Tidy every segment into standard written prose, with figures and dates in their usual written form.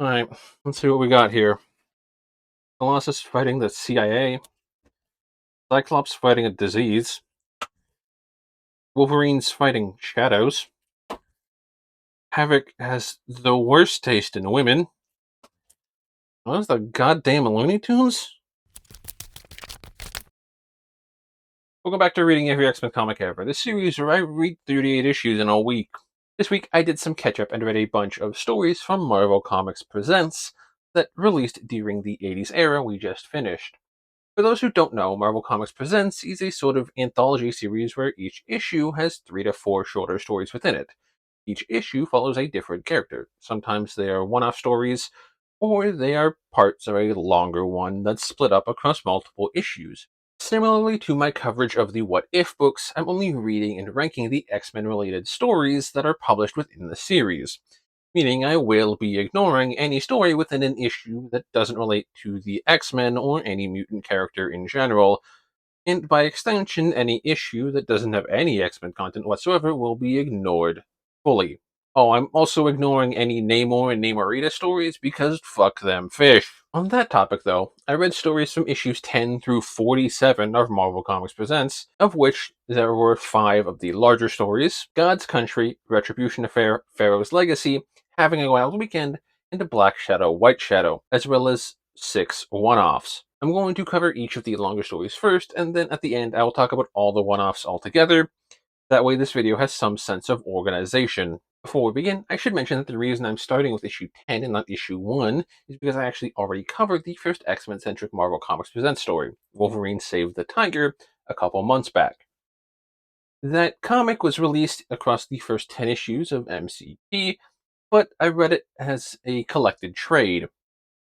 Alright, let's see what we got here. Colossus fighting the CIA, Cyclops fighting a disease, Wolverine's fighting shadows, Havoc has the worst taste in women. What was the goddamn Looney Tunes? Welcome back to reading every X-Men comic ever. This series where I read 38 issues in a week. This week I did some catch-up and read a bunch of stories from Marvel Comics Presents that released during the 80s era we just finished. For those who don't know, Marvel Comics Presents is a sort of anthology series where each issue has 3 to 4 shorter stories within it. Each issue follows a different character. Sometimes they are one-off stories, or they are parts of a longer one that's split up across multiple issues. Similarly to my coverage of the What If books, I'm only reading and ranking the X-Men related stories that are published within the series, meaning I will be ignoring any story within an issue that doesn't relate to the X-Men or any mutant character in general, and by extension, any issue that doesn't have any X-Men content whatsoever will be ignored fully. Oh, I'm also ignoring any Namor and Namorita stories because fuck them fish. On that topic, though, I read stories from issues 10 through 47 of Marvel Comics Presents, of which there were 5 of the larger stories: God's Country, Retribution Affair, Pharaoh's Legacy, Having a Wild Weekend, and Black Shadow, White Shadow, as well as 6 one-offs. I'm going to cover each of the longer stories first, and then at the end I will talk about all the one-offs altogether. That way this video has some sense of organization. Before we begin, I should mention that the reason I'm starting with issue 10 and not issue 1 is because I actually already covered the first X-Men-centric Marvel Comics Presents story, Wolverine Saved the Tiger, a couple months back. That comic was released across the first 10 issues of MCP, but I read it as a collected trade.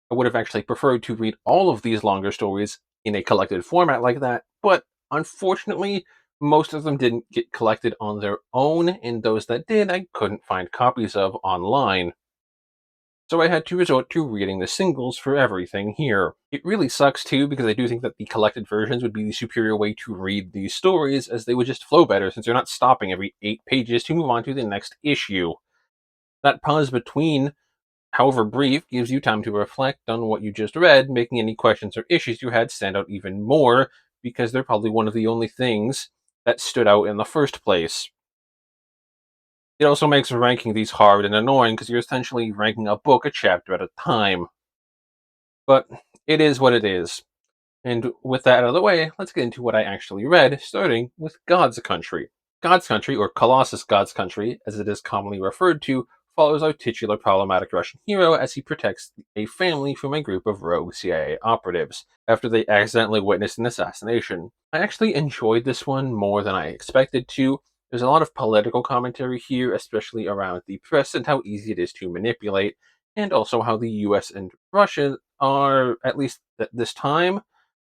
I would have actually preferred to read all of these longer stories in a collected format like that, but unfortunately, most of them didn't get collected on their own, and those that did, I couldn't find copies of online. So I had to resort to reading the singles for everything here. It really sucks too, because I do think that the collected versions would be the superior way to read these stories, as they would just flow better since you're not stopping every 8 pages to move on to the next issue. That pause between, however brief, gives you time to reflect on what you just read, making any questions or issues you had stand out even more, because they're probably one of the only things that stood out in the first place. It also makes ranking these hard and annoying, because you're essentially ranking a book a chapter at a time. But it is what it is. And with that out of the way, let's get into what I actually read, starting with God's Country. God's Country, or Colossus God's Country, as it is commonly referred to, follows our titular problematic Russian hero as he protects a family from a group of rogue CIA operatives after they accidentally witnessed an assassination. I actually enjoyed this one more than I expected to. There's a lot of political commentary here, especially around the press and how easy it is to manipulate, and also how the US and Russia are, at least at this time,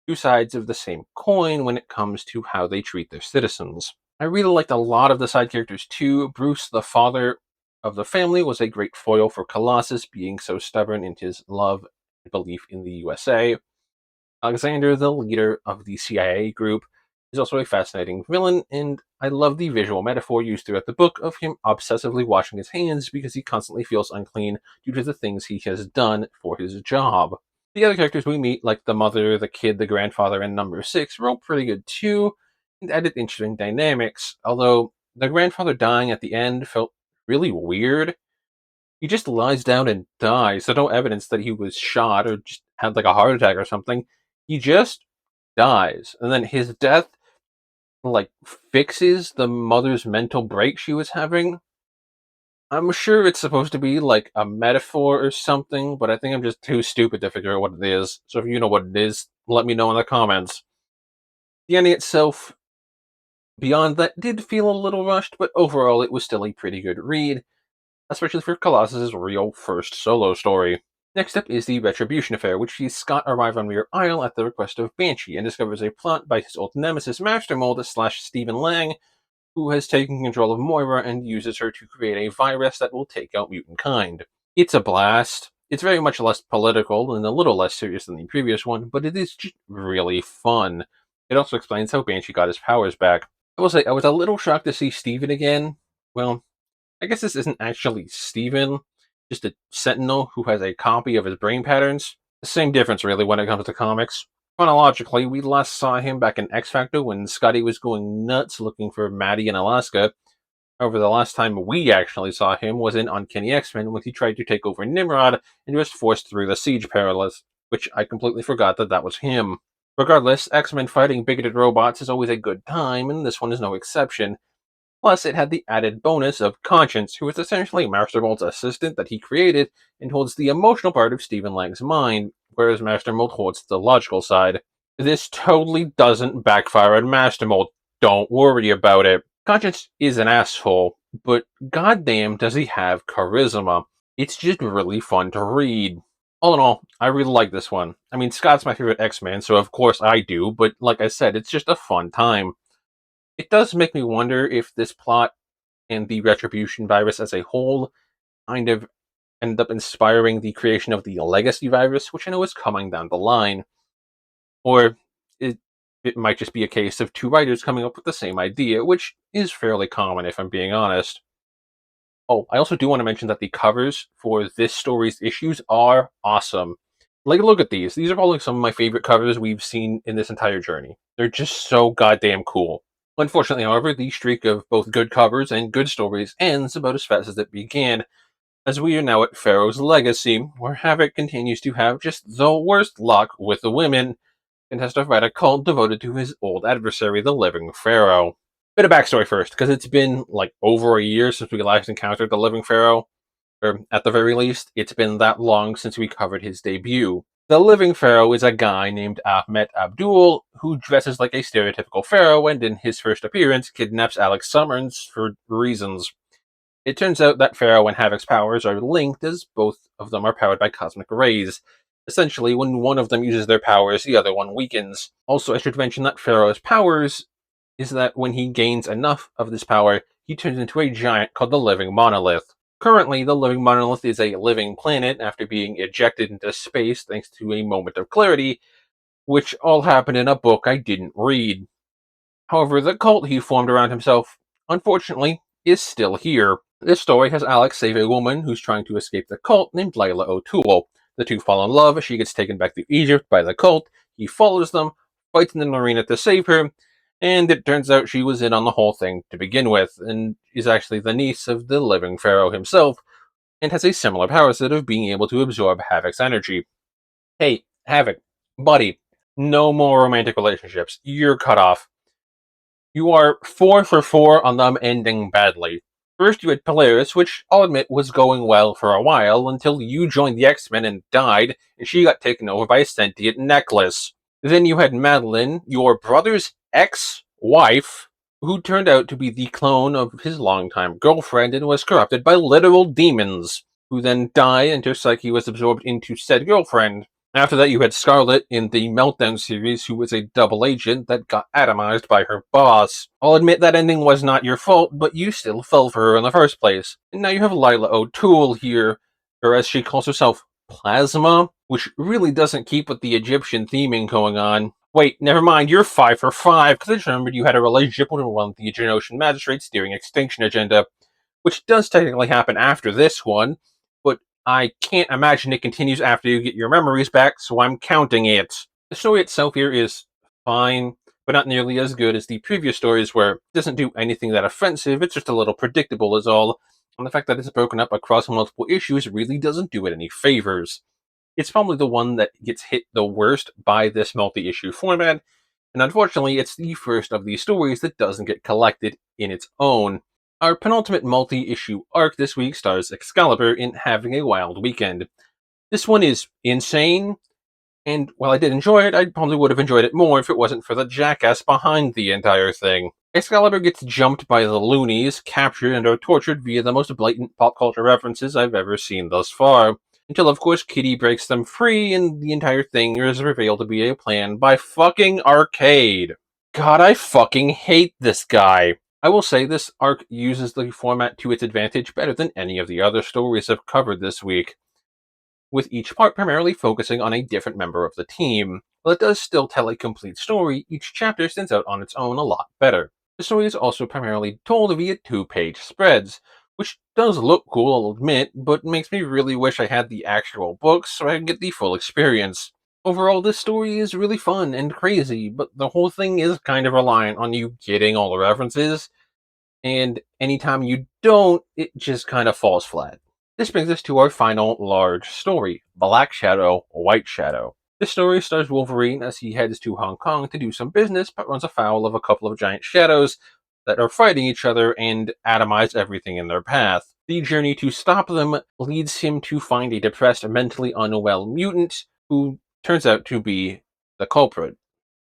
two sides of the same coin when it comes to how they treat their citizens. I really liked a lot of the side characters too. Bruce, the father of the family, was a great foil for Colossus, being so stubborn in his love and belief in the USA. Alexander, the leader of the CIA group, is also a fascinating villain, and I love the visual metaphor used throughout the book of him obsessively washing his hands because he constantly feels unclean due to the things he has done for his job. The other characters we meet, like the mother, the kid, the grandfather, and number 6, were all pretty good too, and added interesting dynamics, although the grandfather dying at the end felt really weird. He just lies down and dies, so no evidence that he was shot or just had like a heart attack or something. He just dies, and then his death like fixes the mother's mental break she was having. I'm sure it's supposed to be like a metaphor or something, but I think I'm just too stupid to figure out what it is. So if you know what it is, let me know in the comments. The ending itself, beyond that, did feel a little rushed, but overall it was still a pretty good read, especially for Colossus's real first solo story. Next up is the Retribution Affair, which sees Scott arrive on Muir Isle at the request of Banshee and discovers a plot by his old nemesis Master Mold / Stephen Lang, who has taken control of Moira and uses her to create a virus that will take out mutant kind. It's a blast. It's very much less political and a little less serious than the previous one, but it is just really fun. It also explains how Banshee got his powers back. I will say, I was a little shocked to see Steven again. Well, I guess this isn't actually Steven. just a sentinel who has a copy of his brain patterns. The same difference, really, when it comes to comics. Chronologically, we last saw him back in X Factor when Scotty was going nuts looking for Maddie in Alaska. However, the last time we actually saw him was in Uncanny X-Men when he tried to take over Nimrod and was forced through the Siege Perilous, which I completely forgot that was him. Regardless, X-Men fighting bigoted robots is always a good time, and this one is no exception. Plus, it had the added bonus of Conscience, who is essentially Master Mold's assistant that he created and holds the emotional part of Stephen Lang's mind, whereas Master Mold holds the logical side. This totally doesn't backfire on Master Mold. Don't worry about it. Conscience is an asshole, but goddamn does he have charisma. It's just really fun to read. All in all, I really like this one. I mean, Scott's my favorite X-Man, so of course I do, but like I said, it's just a fun time. It does make me wonder if this plot and the Retribution virus as a whole kind of ended up inspiring the creation of the Legacy virus, which I know is coming down the line. Or it, it might just be a case of two writers coming up with the same idea, which is fairly common if I'm being honest. Oh, I also do want to mention that the covers for this story's issues are awesome. Like, look at these. These are probably some of my favorite covers we've seen in this entire journey. They're just so goddamn cool. Unfortunately, however, the streak of both good covers and good stories ends about as fast as it began, as we are now at Pharaoh's Legacy, where Havoc continues to have just the worst luck with the women and has to fight a cult devoted to his old adversary, the Living Pharaoh. Bit of backstory first, because it's been like over a year since we last encountered the Living Pharaoh, or at the very least, it's been that long since we covered his debut. The Living Pharaoh is a guy named Ahmet Abdul who dresses like a stereotypical pharaoh and in his first appearance kidnaps Alex Summers for reasons. It turns out that Pharaoh and Havoc's powers are linked as both of them are powered by cosmic rays. Essentially, when one of them uses their powers, the other one weakens. Also, I should mention that Pharaoh's powers is that when he gains enough of this power, he turns into a giant called the Living Monolith. Currently, the Living Monolith is a living planet after being ejected into space thanks to a moment of clarity, which all happened in a book I didn't read. However, the cult he formed around himself, unfortunately, is still here. This story has Alex save a woman who's trying to escape the cult named Layla O'Toole. The two fall in love, she gets taken back to Egypt by the cult, he follows them, fights in the arena to save her, and it turns out she was in on the whole thing to begin with, and is actually the niece of the living pharaoh himself, and has a similar power set of being able to absorb Havoc's energy. Hey, Havoc, buddy, no more romantic relationships. You're cut off. You are 4 for 4 on them ending badly. First, you had Polaris, which I'll admit was going well for a while until you joined the X-Men and died, and she got taken over by a sentient necklace. Then you had Madeline, your brother's ex-wife, who turned out to be the clone of his longtime girlfriend and was corrupted by literal demons, who then died and her psyche was absorbed into said girlfriend. After that, you had Scarlet in the Meltdown series, who was a double agent that got atomized by her boss. I'll admit that ending was not your fault, but you still fell for her in the first place. And now you have Lila O'Toole here, or as she calls herself, Plasma, which really doesn't keep with the Egyptian theming going on. Wait, never mind, you're 5 for 5, because I just remembered you had a relationship with one of the Geonosian magistrates during Extinction Agenda, which does technically happen after this one, but I can't imagine it continues after you get your memories back, so I'm counting it. The story itself here is fine, but not nearly as good as the previous stories where it doesn't do anything that offensive, it's just a little predictable is all, and the fact that it's broken up across multiple issues really doesn't do it any favors. It's probably the one that gets hit the worst by this multi-issue format, and unfortunately it's the first of these stories that doesn't get collected in its own. Our penultimate multi-issue arc this week stars Excalibur in Having a Wild Weekend. This one is insane, and while I did enjoy it, I probably would have enjoyed it more if it wasn't for the jackass behind the entire thing. Excalibur gets jumped by the loonies, captured, and are tortured via the most blatant pop culture references I've ever seen thus far. Until, of course, Kitty breaks them free, and the entire thing is revealed to be a plan by fucking Arcade. God, I fucking hate this guy. I will say this arc uses the format to its advantage better than any of the other stories I've covered this week, with each part primarily focusing on a different member of the team. While it does still tell a complete story, each chapter stands out on its own a lot better. The story is also primarily told via 2-page spreads, which does look cool, I'll admit, but makes me really wish I had the actual books so I could get the full experience. Overall, this story is really fun and crazy, but the whole thing is kind of reliant on you getting all the references, and anytime you don't, it just kind of falls flat. This brings us to our final large story, Black Shadow, White Shadow. This story stars Wolverine as he heads to Hong Kong to do some business, but runs afoul of a couple of giant shadows that are fighting each other and atomize everything in their path. The journey to stop them leads him to find a depressed, mentally unwell mutant who turns out to be the culprit.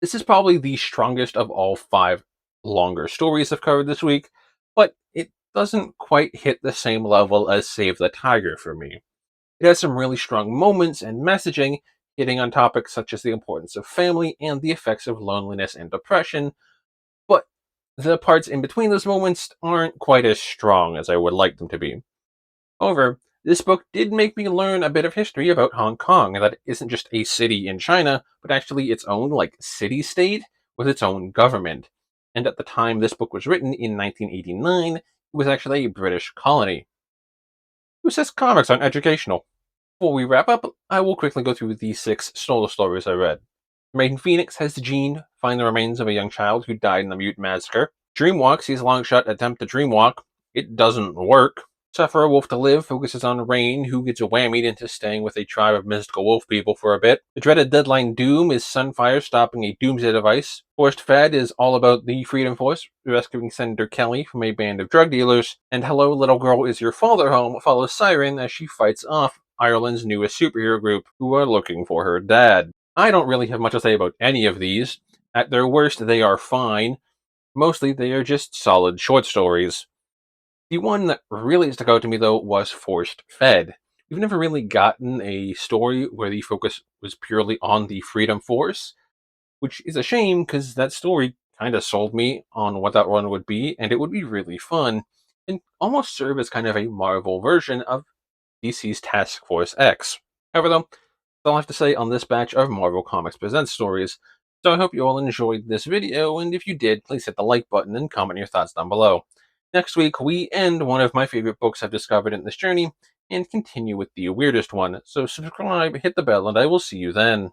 This is probably the strongest of all five longer stories I've covered this week, but it doesn't quite hit the same level as Save the Tiger for me. It has some really strong moments and messaging, hitting on topics such as the importance of family and the effects of loneliness and depression, but the parts in between those moments aren't quite as strong as I would like them to be. However, this book did make me learn a bit of history about Hong Kong, and that it isn't just a city in China, but actually its own city-state with its own government. And at the time this book was written in 1989, it was actually a British colony. Who says comics aren't educational? Before we wrap up, I will quickly go through the 6 solo stories I read. Maiden Phoenix has Jean find the remains of a young child who died in the Mute Massacre. Dreamwalk sees Longshot attempt to dreamwalk. It doesn't work. Suffer a Wolf to Live focuses on Rain, who gets whammied into staying with a tribe of mystical wolf people for a bit. The dreaded Deadline Doom is Sunfire stopping a doomsday device. Forced Fed is all about the Freedom Force, rescuing Senator Kelly from a band of drug dealers. And Hello Little Girl Is Your Father Home follows Siren as she fights off Ireland's newest superhero group, who are looking for her dad. I don't really have much to say about any of these. At their worst, they are fine. Mostly, they are just solid short stories. The one that really stuck out to me, though, was Forced Fed. We've never really gotten a story where the focus was purely on the Freedom Force, which is a shame because that story kind of sold me on what that one would be, and it would be really fun, and almost serve as kind of a Marvel version of DC's Task Force X. However, though, that's all I have to say on this batch of Marvel Comics Presents stories. So I hope you all enjoyed this video, and if you did, please hit the like button and comment your thoughts down below. Next week, we end one of my favorite books I've discovered in this journey, and continue with the weirdest one. So subscribe, hit the bell, and I will see you then.